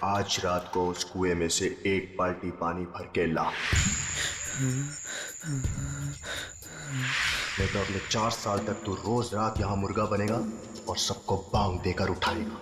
आज रात को उस कुएं में से एक बाल्टी पानी भर के ला, नहीं तो अगले 4 साल तक तू रोज रात यहाँ मुर्गा बनेगा और सबको बांग देकर उठाएगा।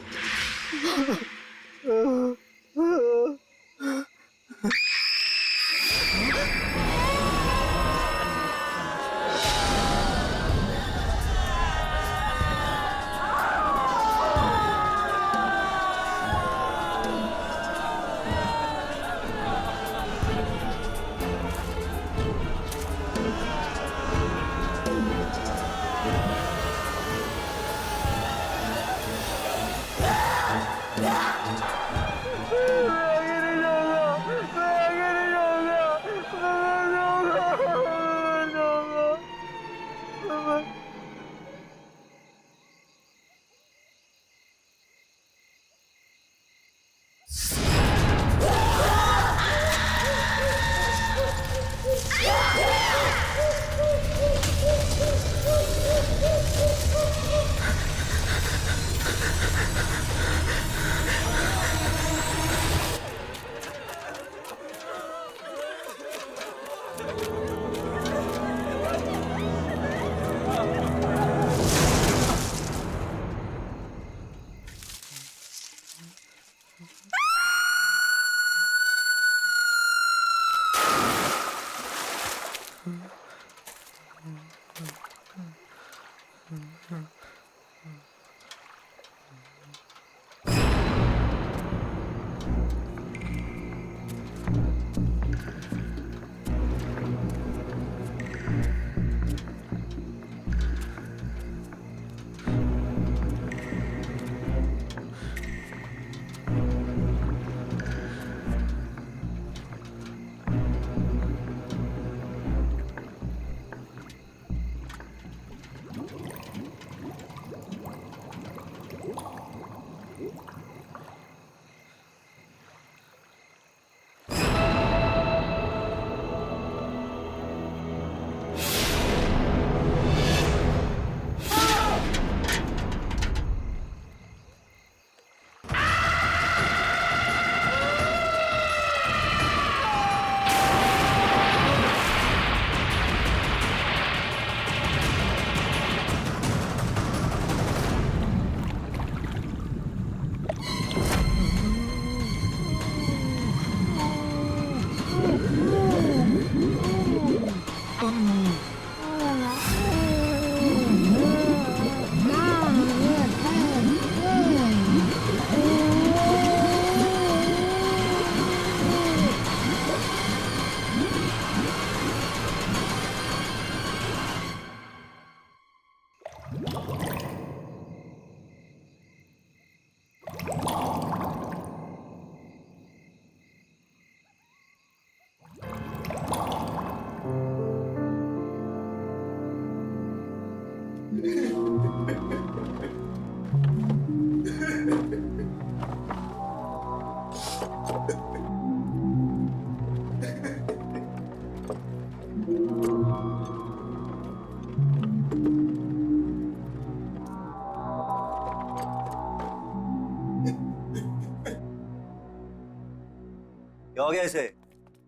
क्या हो गया इसे?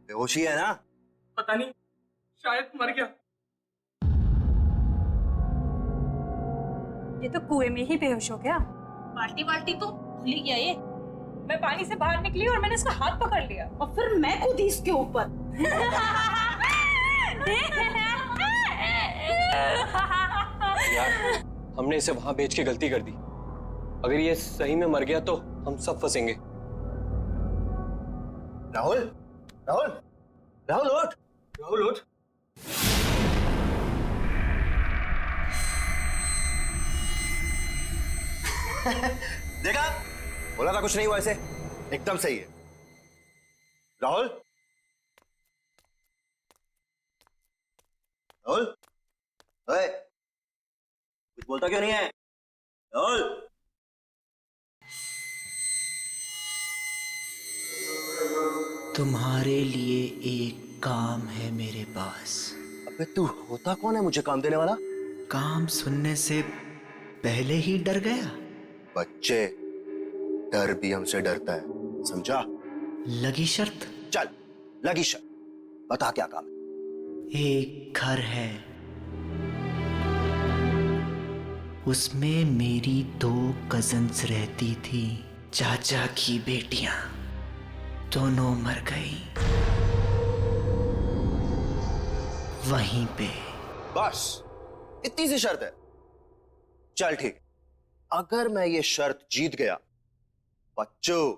बेहोशी है ना? पता नहीं, शायद मर गया। ये तो कुएं में ही बेहोश हो गया। बाल्टी बाल्टी तो भूल ही गया ये। मैं पानी से बाहर निकली और मैंने इसका हाथ पकड़ लिया और फिर मैं कूदी इसके ऊपर। यार, हमने इसे वहां बेच के गलती कर दी। अगर ये सही में मर गया तो हम सब फंसेंगे। राहुल, राहुल, राहुल उठ। राहुल उठ। देखा, बोला था कुछ नहीं हुआ, ऐसे एकदम सही है। राहुल, राहुल, ओए, कुछ बोलता क्यों नहीं है? राहुल, तुम्हारे लिए एक काम है मेरे पास। अबे तू होता कौन है मुझे काम देने वाला? काम सुनने से पहले ही डर गया। बच्चे, डर भी हमसे डरता है, समझा? लगी शर्त? चल, लगी शर्त, बता क्या काम है? एक घर है, उसमें मेरी 2 कजन्स रहती थी, चाचा की बेटियां, दोनों मर गई वहीं पे। बस इतनी सी शर्त है? चल ठीक, अगर मैं ये शर्त जीत गया, बच्चों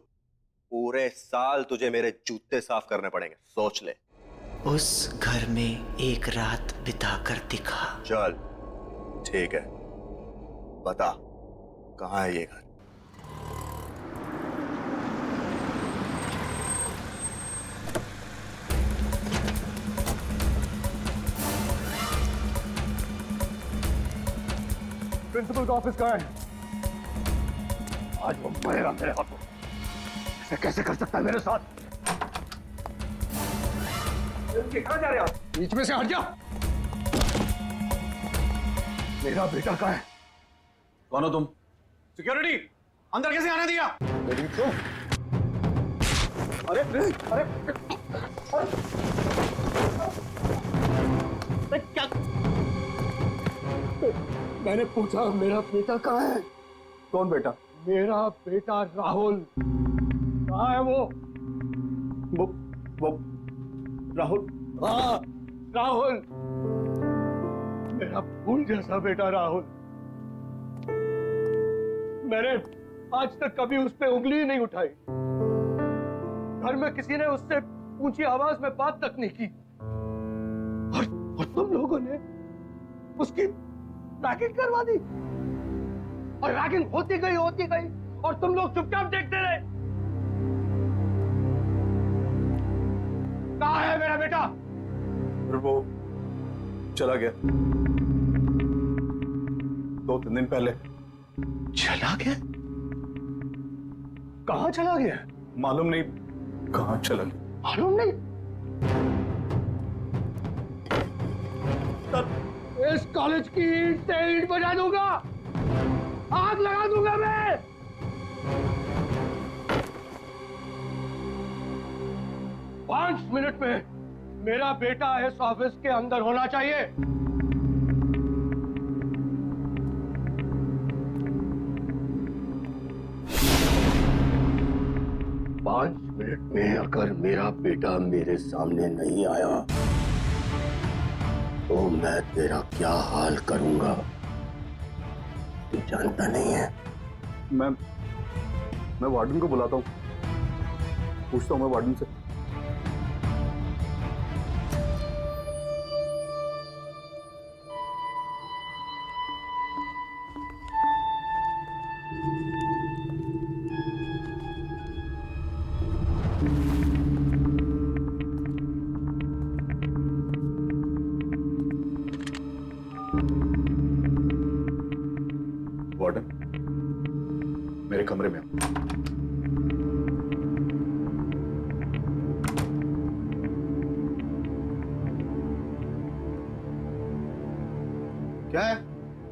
पूरे साल तुझे मेरे जूते साफ करने पड़ेंगे, सोच ले। उस घर में एक रात बिताकर दिखा। चल ठीक है, बता कहाँ है ये घर? प्रिंसिपल का ऑफिस कहाँ है? आज वो मरेगा मेरे हाथों। ऐसे कैसे कर सकता है मेरे साथ? कहाँ जा रहे हो आप? बीच में से हट जा। मेरा बेटा कहाँ है? कौन हो तुम? सिक्योरिटी, अंदर कैसे आने दिया? अरे अरे क्या? मैंने पूछा मेरा बेटा कहाँ है? कौन बेटा? मेरा बेटा राहुल कहाँ है? वो राहुल। हाँ, राहुल, मेरा फूल जैसा बेटा राहुल। मैंने आज तक कभी उस पे उंगली नहीं उठाई। घर में किसी ने उससे ऊंची आवाज में बात तक नहीं की। और तुम लोगों ने उसकी रैगिंग करवा दी। और रैगिंग होती गई और तुम लोग चुपचाप देखते रहे। कहाँ है मेरा बेटा? वो चला गया 2-3 दिन पहले। चला गया? कहाँ चला गया? मालूम नहीं कहाँ चला गया। मालूम नहीं? इस कॉलेज की ईंट से ईंट बजा दूंगा, आग लगा दूंगा मैं। पांच मिनट में मेरा बेटा इस ऑफिस के अंदर होना चाहिए। 5 मिनट में अगर मेरा बेटा मेरे सामने नहीं आया तो मैं तेरा क्या हाल करूंगा तू जानता नहीं है। मैं वार्डन को बुलाता हूँ, पूछता हूँ मैं वार्डन से। वार्डन, मेरे कमरे में आओ। क्या है?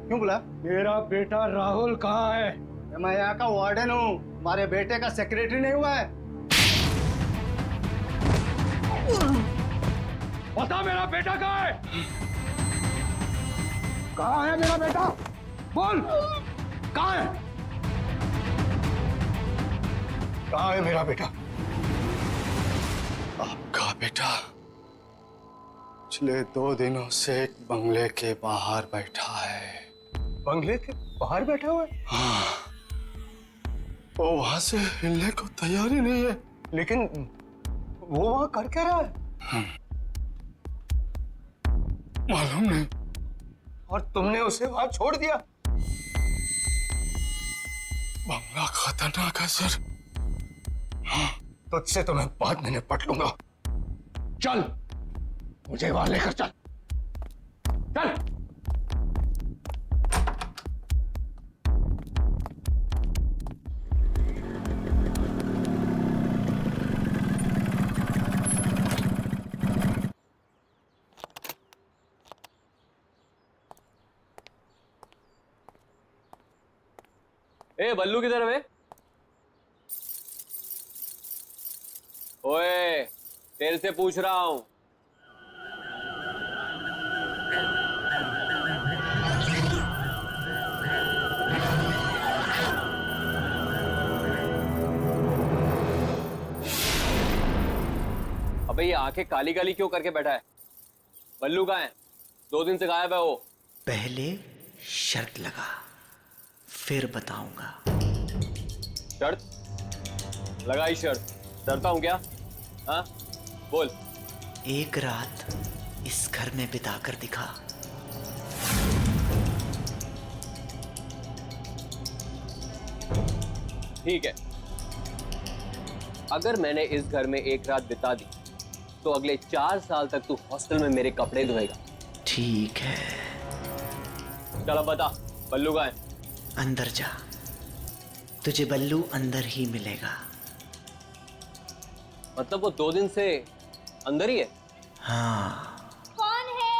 क्यों बुला? मेरा बेटा राहुल कहाँ है? मैं यहाँ का वार्डन हूँ, हमारे बेटे का सेक्रेटरी नहीं हुआ है। बता मेरा बेटा कहाँ है? कहाँ है मेरा बेटा? बोल, कहाँ है? कहाँ है मेरा बेटा? आपका बेटा पिछले 2 दिनों से एक बंगले के बाहर बैठा है। बंगले के बाहर बैठा हुआ है? हाँ, वो वहां से हिलने को तैयार ही नहीं है। लेकिन वो वहां कर क्या रहा है? मालूम नहीं। और तुमने उसे वहां छोड़ दिया? बंगला खतरनाक है सर। तुझसे तो मैं बाद में निपट लूंगा। चल, मुझे वहां लेकर चल। चल। ए बल्लू किधर है बे? ओए, तेरे से पूछ रहा हूं। अबे ये आंखें काली काली क्यों करके बैठा है? बल्लू कहाँ है? 2 दिन से गायब है वो। पहले शर्त लगा, फिर बताऊंगा। शर्त? लगाई शर्त। डरता हूं क्या? हाँ, बोल। एक रात इस घर में बिताकर दिखा। ठीक है, अगर मैंने इस घर में एक रात बिता दी तो अगले 4 साल तक तू हॉस्टल में मेरे कपड़े धोएगा। ठीक है, चल अब बता, बल्लू कहाँ है? अंदर जा, तुझे बल्लू अंदर ही मिलेगा। मतलब वो 2 दिन से अंदर ही है? हाँ। कौन है?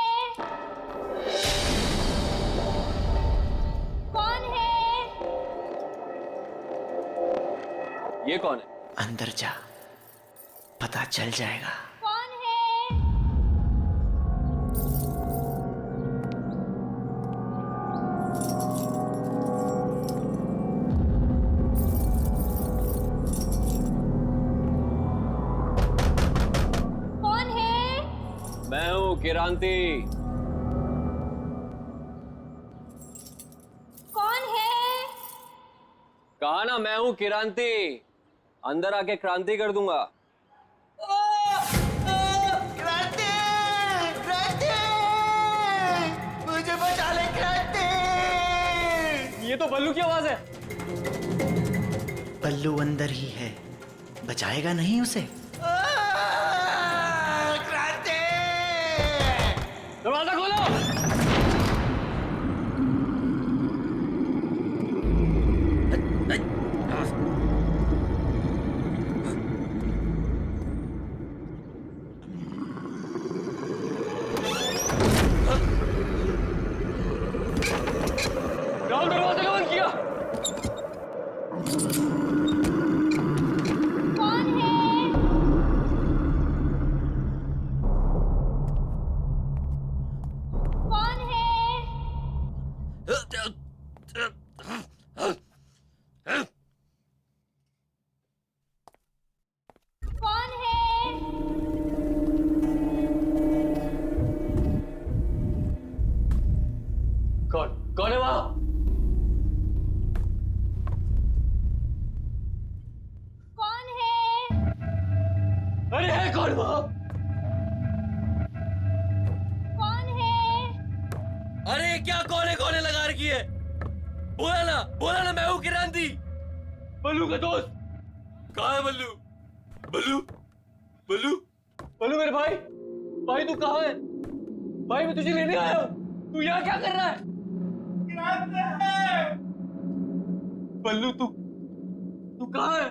कौन है? ये कौन है? अंदर जा, पता चल जाएगा। कौन है? कौन है? मैं हूँ किरांती। कौन है? कहा ना मैं हूँ किरांती। अंदर आके क्रांति कर दूंगा। क्रांति! क्रांति! मुझे बचा ले क्रांति! ये तो बल्लू की आवाज है। बल्लू अंदर ही है, बचाएगा नहीं उसे? क्रांति! दरवाजा खोलो। राहुल दरवाजा क्यों बंद किया? कौन है? कौन है? कौन है? कौन है वहां? कौन है? अरे है कौन वहां? कौन है? अरे क्या कौन है लगा रखी है? बोला ना मैं हूँ किरांती, बल्लू का दोस्त। कहाँ है बल्लू? बल्लू बल्लू बल्लू मेरे भाई तू कहाँ है? भाई मैं तुझे लेने आया हूँ, तू यहाँ क्या कर रहा है? बल्लू तू कहाँ है?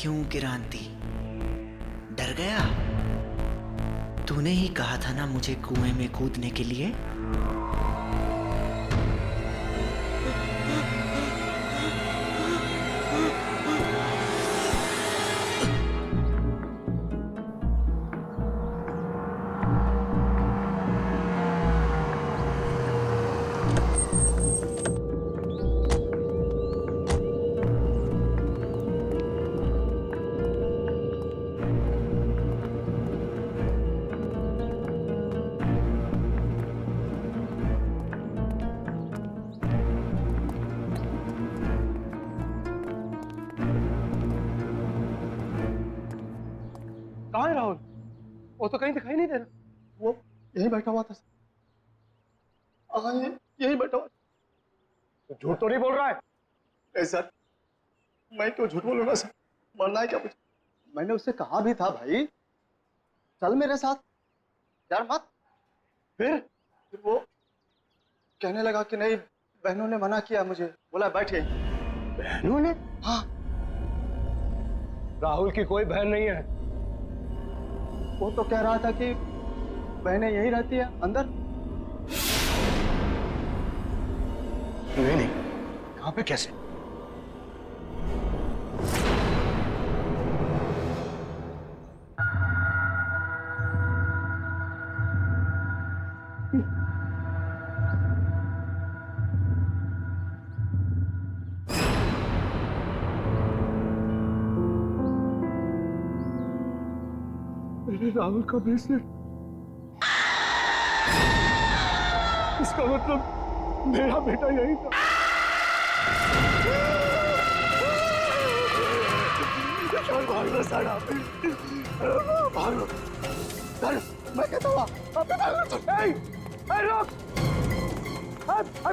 क्यों क्रांति, डर गया? तूने ही कहा था ना मुझे कुएं में कूदने के लिए। कहाँ है राहुल? वो तो कहीं दिखाई नहीं दे रहा। वो यहीं बैठा हुआ था। हाँ, यहीं बैठा हुआ। तो झूठ तो नहीं बोल रहा है? नहीं सर, मैं क्यों झूठ बोलूंगा सर? मरना है क्या मुझे? मैंने उससे कहा भी था भाई चल मेरे साथ, यार मत। फिर वो कहने लगा कि नहीं, बहनों ने मना किया मुझे, बोला बैठे। बहनों ने? हाँ। राहुल की कोई बहन नहीं है। वो तो कह रहा था कि बहनें यही रहती है अंदर। नहीं नहीं, कहाँ पे, कैसे? मेरे राहुल का ब्रेसलेट। इसका मतलब मेरा बेटा यही था। भागो साड़ा, भागो। मैं कहता हूँ रोक,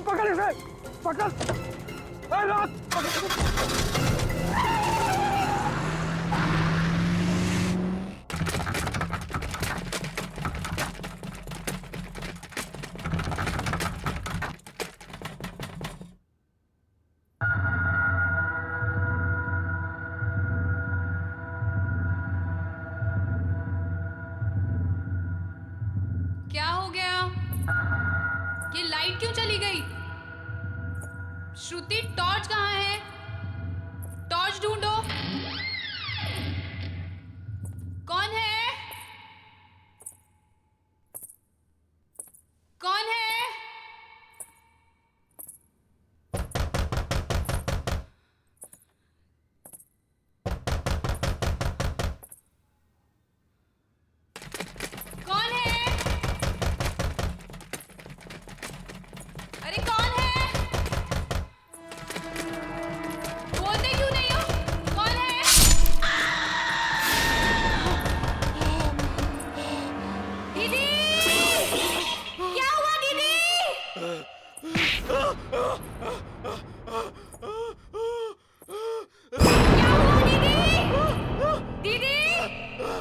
पकड़ इसे, पकड़, रोक। क्या हो गया? ये लाइट क्यों चली गई? श्रुति, टॉर्च कहाँ है? टॉर्च ढूंढो। कौन है? कौन है? कौन है? अरे कौन है? बोलते क्यों नहीं हो? कौन है? दीदी! क्या हुआ दीदी? क्या हुआ दीदी? दीदी!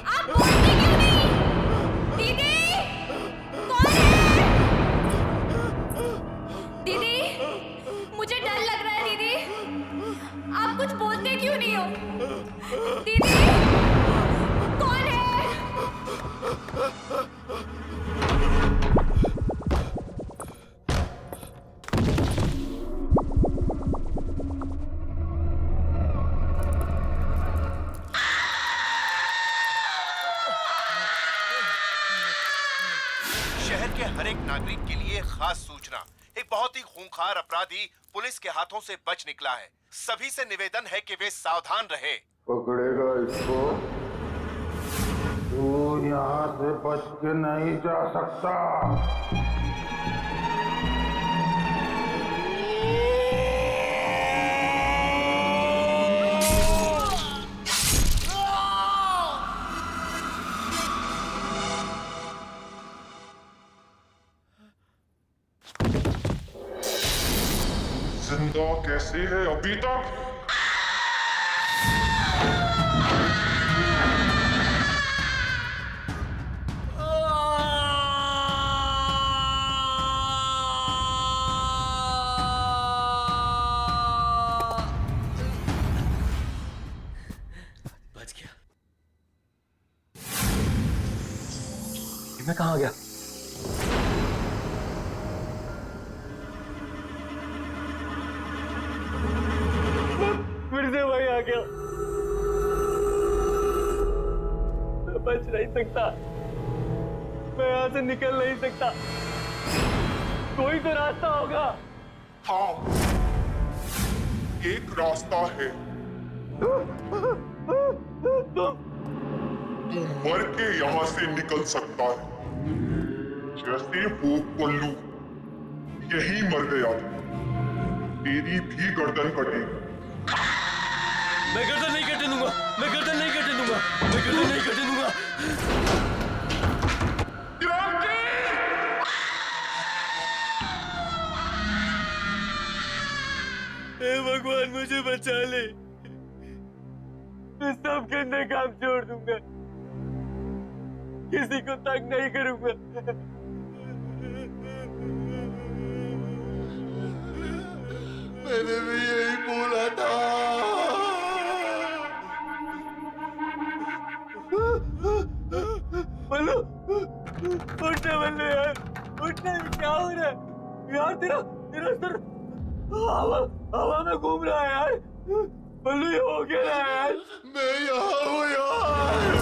आप बोलते क्यों नहीं? दीदी! कौन है? दीदी! मुझे डर लग रहा है दीदी। आप कुछ बोलते क्यों नहीं हो? दीदी! कौन है? शहर के हर एक नागरिक के लिए खास सूचना। एक बहुत ही खूंखार अपराधी पुलिस के हाथों से बच निकला है। सभी से निवेदन है कि वे सावधान रहे। पकड़ेगा इसको, तू यहाँ से बच के नहीं जा सकता। जिंदा कैसे है अभी तक? मैं कहाँ गया? फिर से वही आ गया। मैं बच नहीं सकता, मैं यहाँ से निकल नहीं सकता। कोई तो रास्ता होगा। हाँ, एक रास्ता है। तू मर के यहाँ से निकल सकता है, जैसे वो पल्लू यही मर गया था, तेरी भी गर्दन कटेगी। मैं गर्दन नहीं कटने दूंगा, मैं गर्दन नहीं कटने दूंगा, मैं गर्दन नहीं कटने दूंगा। हे भगवान मुझे बचा ले, मैं सब करने काम छोड़ दूंगा, किसी को तंग नहीं करूंगा। मैंने भी यही बोला था। बल्लू, उठना बल्लू यार, उठना। क्या हो रहा है यार? तेरा तेरा सर हवा में घूम रहा है यार। बल्लू ये हो क्या रहा है यार? मैं यहाँ हूँ यार।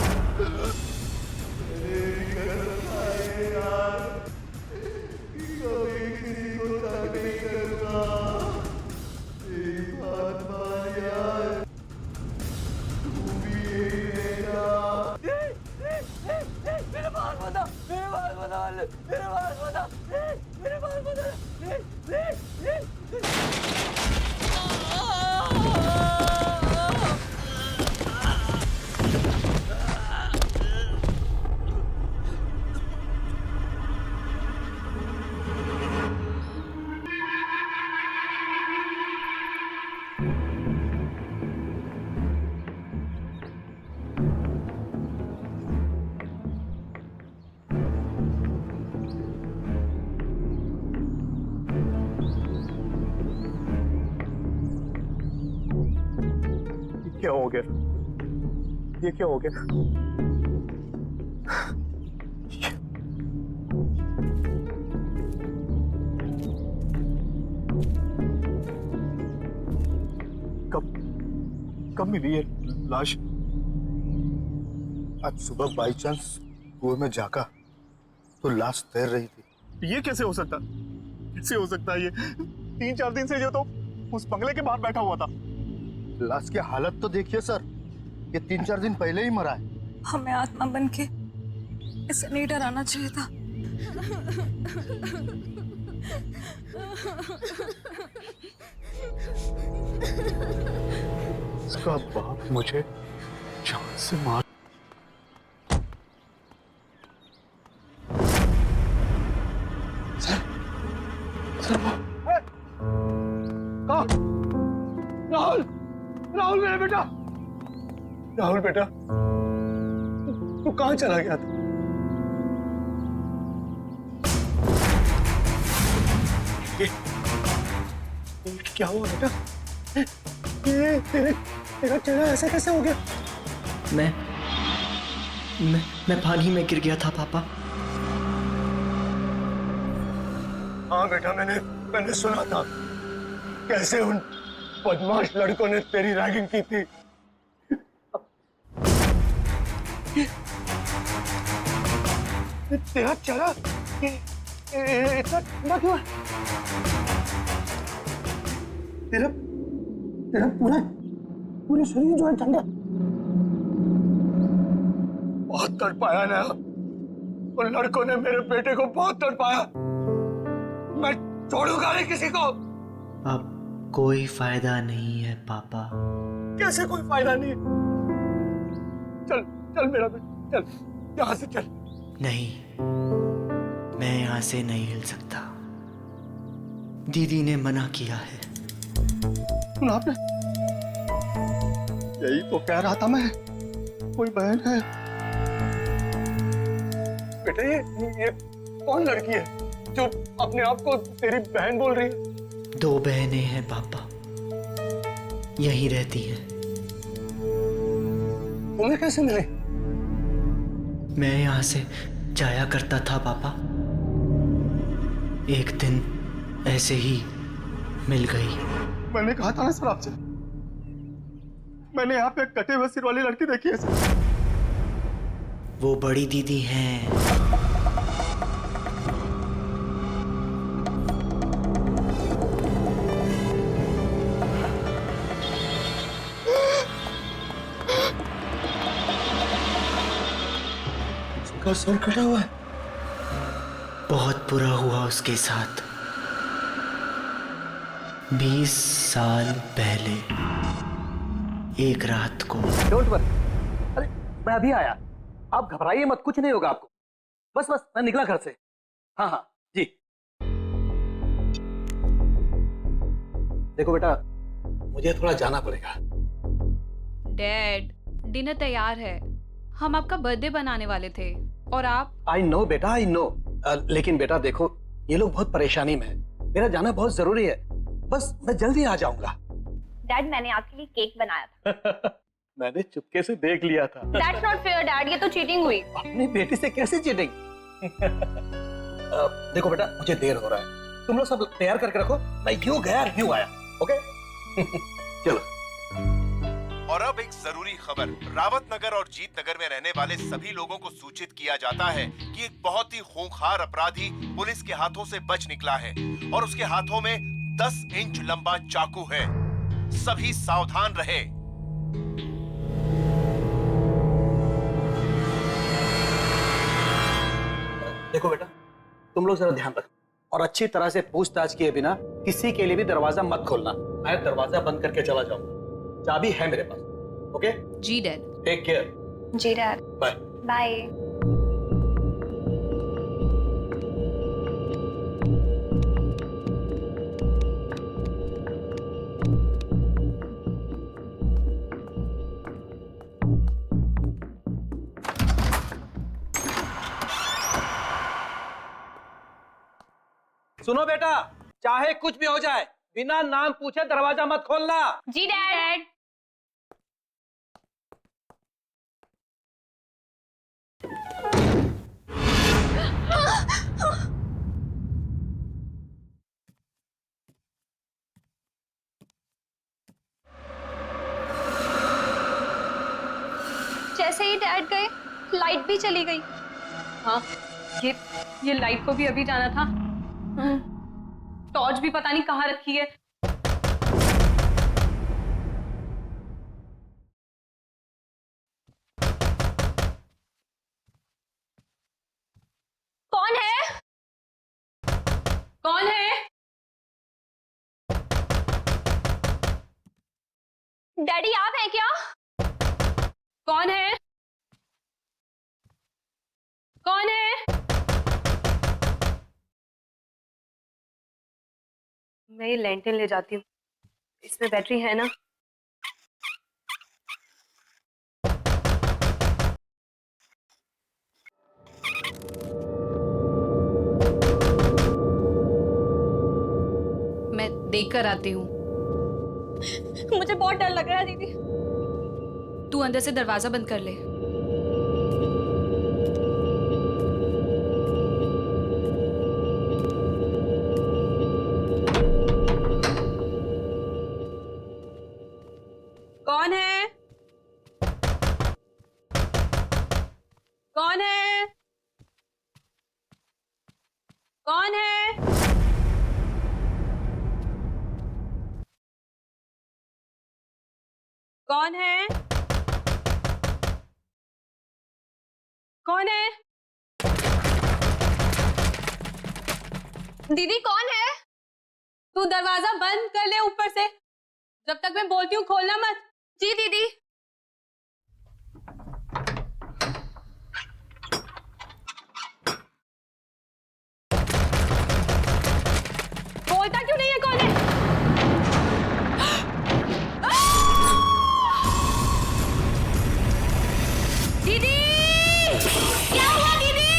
मेरे पास बता, मेरे पास बता, मेरे पास बता, मेरे पास बता। क्या हो गया? ये क्या हो गया? कब मिली ये लाश? आज सुबह बाई चांस कुएं में झांका तो लाश तैर रही थी। ये कैसे हो सकता? कैसे हो सकता है ये? 3-4 दिन से जो तो उस बंगले के बाहर बैठा हुआ था। लाश की हालत तो देखिए सर, ये 3-4 दिन पहले ही मरा है। हमें आत्मा बन के इसे नहीं डराना चाहिए था। इसका बाप मुझे जान से मार। राहुल, राहुल मेरा बेटा, राहुल बेटा, तू कहाँ चला गया था? ये क्या हुआ बेटा? ये तेरा चेहरा ऐसा कैसे हो गया? मैं पानी में गिर गया था पापा। हाँ बेटा, मैंने सुना था कैसे उन बदमाश लड़कों ने तेरी रैगिंग की थी। तेरा चेहरा इतना ठंडा क्यों है? तेरा पूरा शरीर जो है ठंडा। बहुत तड़पाया ना उन लड़कों ने, मेरे बेटे को बहुत तड़पाया। मैं छोड़ूंगा नहीं किसी को। अब कोई फायदा नहीं है पापा। कैसे कोई फायदा नहीं? चल चल मेरा बेटा, चल यहाँ से चल। नहीं, मैं यहाँ से नहीं हिल सकता। दीदी ने मना किया है। सुना आपने? यही तो कह रहा था मैं, कोई बहन है। बेटा ये कौन लड़की है जो अपने आप को तेरी बहन बोल रही है? 2 बहनें हैं पापा, यहीं रहती हैं। तुम्हें कैसे मिले? मैं यहाँ से जाया करता था पापा। एक दिन ऐसे ही मिल गई। मैंने कहा था ना सर आपसे, मैंने यहाँ पे कटे हुए सिर वाली लड़की देखी है सर। वो बड़ी दीदी हैं। उसका सर कटा हुआ है। बहुत बुरा हुआ उसके साथ 20 साल पहले एक रात को। डोंट वरी, अरे मैं अभी आया, आप घबराइए मत, कुछ नहीं होगा आपको। बस बस मैं निकला घर से। हाँ हाँ जी। देखो बेटा, मुझे थोड़ा जाना पड़ेगा। डैड, डिनर तैयार है, हम आपका बर्थडे बनाने वाले थे और आप। आई नो बेटा, आई नो, लेकिन बेटा देखो, ये लोग बहुत परेशानी में है, मेरा जाना बहुत जरूरी है। बस मैं जल्दी आ जाऊंगा। डैड, मैंने आपके लिए केक बनाया था। मैंने चुपके से देख लिया था। That's not fair, डैड, ये तो चीटिंग हुई। अपनी बेटी से कैसे चीटिंग? देखो बेटा, मुझे देर हो रहा है, तुम लोग सब तैयार करके रखो, मैं यूं गया यूं आया। ओके? चलो। और अब एक जरूरी खबर। रावत नगर और जीत नगर में रहने वाले सभी लोगों को सूचित किया जाता है कि एक बहुत ही खूंखार अपराधी पुलिस के हाथों से बच निकला है और उसके हाथों में 10 इंच लंबा चाकू है। सभी सावधान रहे। देखो बेटा, तुम लोग जरा ध्यान रखो और अच्छी तरह से पूछताछ किए बिना किसी के लिए भी दरवाजा मत खोलना। मैं दरवाजा बंद करके चला जाऊंगा, चाबी है मेरे पास। ओके? जी डैड। Take care. जी डैड। Bye bye. सुनो बेटा, चाहे कुछ भी हो जाए, बिना नाम पूछे दरवाजा मत खोलना। जी डैड। जैसे ही डैड गए, लाइट भी चली गई। हाँ, ये लाइट को भी अभी जाना था। टॉर्च भी पता नहीं कहाँ रखी है। कौन है? कौन है? डैडी, आप हैं क्या? कौन है? कौन है? मैं ये लैंटर्न ले जाती हूँ, इसमें बैटरी है ना? मैं देख कर आती हूँ। मुझे बहुत डर लग रहा है दीदी। तू अंदर से दरवाजा बंद कर ले। कौन है? कौन है? कौन है? कौन है? कौन है? दीदी कौन है? तू दरवाजा बंद कर ले ऊपर से, जब तक मैं बोलती हूँ खोलना मत। जी दीदी। बोलता क्यों नहीं है कौन है? दीदी, क्या हुआ दीदी?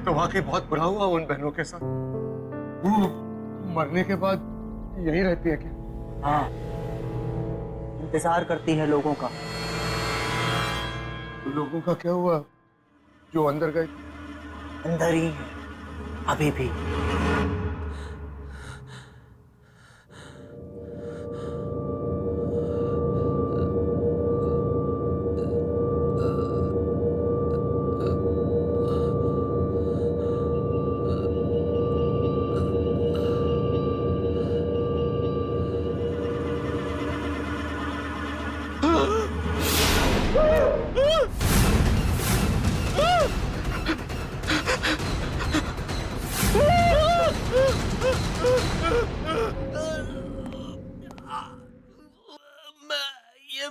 तो वाकई बहुत बुरा हुआ उन बहनों के साथ। वो मरने के बाद यही रहती है क्या? हाँ, इंतजार करती है लोगों का। लोगों का क्या हुआ जो अंदर गए? अंदर ही है, अभी भी।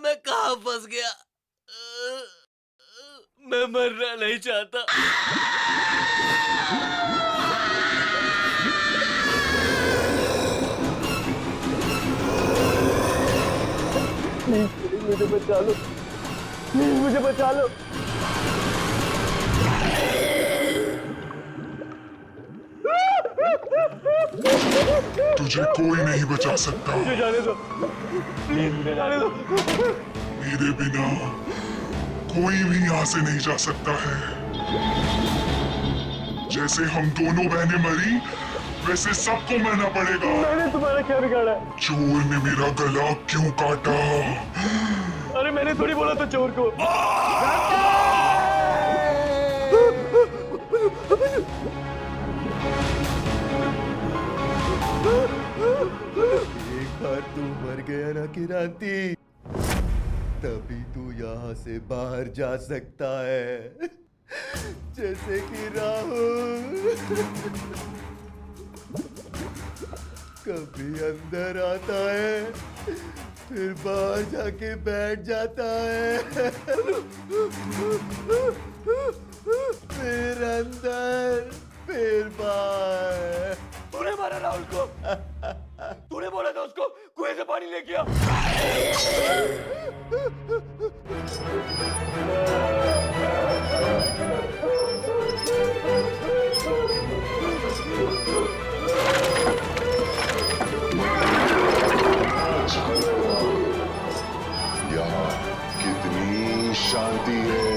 मैं कहाँ फंस गया? मैं मरना नहीं चाहता। मुझे बचा लो, मुझे बचा लो। तुझे कोई नहीं बचा सकता। मुझे जाने दो, प्लीज मुझे जाने दो। मेरे बिना कोई भी यहाँ से नहीं जा सकता है। जैसे हम दोनों बहनें मरी, वैसे सबको मरना पड़ेगा। मैंने तुम्हारा क्या बिगाड़ा है? चोर ने मेरा गला क्यों काटा? अरे मैंने थोड़ी बोला था चोर को। एक बार तू मर गया ना किरांती, तभी तू यहाँ से बाहर जा सकता है। जैसे कि राहुल कभी अंदर आता है, फिर बाहर जाके बैठ जाता है, फिर अंदर, फिर बाहर। तूने मारा राहुल को? तूने बोला था उसको कुएं से पानी लेके आ। यहाँ कितनी शांति है।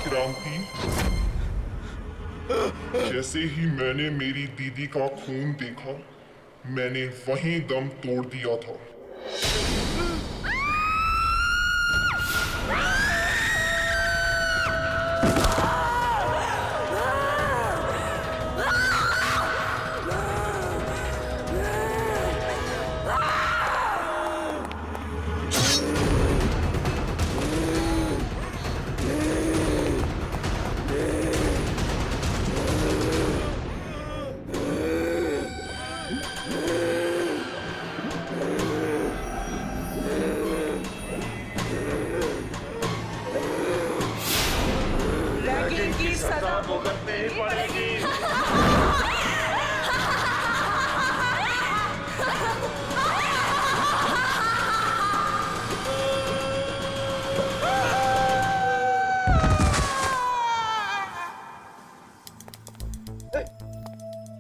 क्रांति, जैसे ही मैंने मेरी दीदी का खून देखा, मैंने वहीं दम तोड़ दिया था।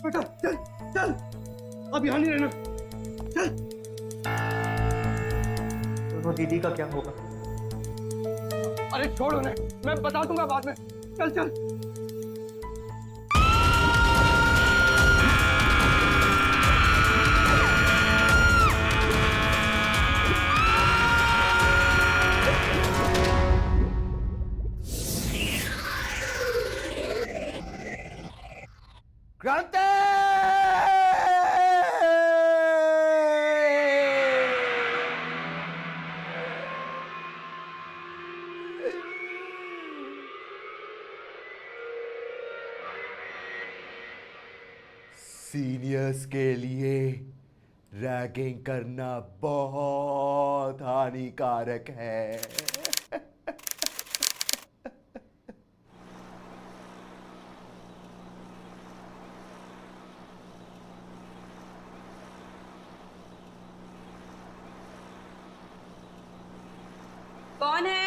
बेटा चल चल, अब यहाँ नहीं रहना, चल। दोनों दीदी का क्या होगा? अरे छोड़ उन्हें, मैं बता दूंगा बाद में। चल चल। क्रांति! सीनियर्स के लिए रैगिंग करना बहुत हानिकारक है। कौन है?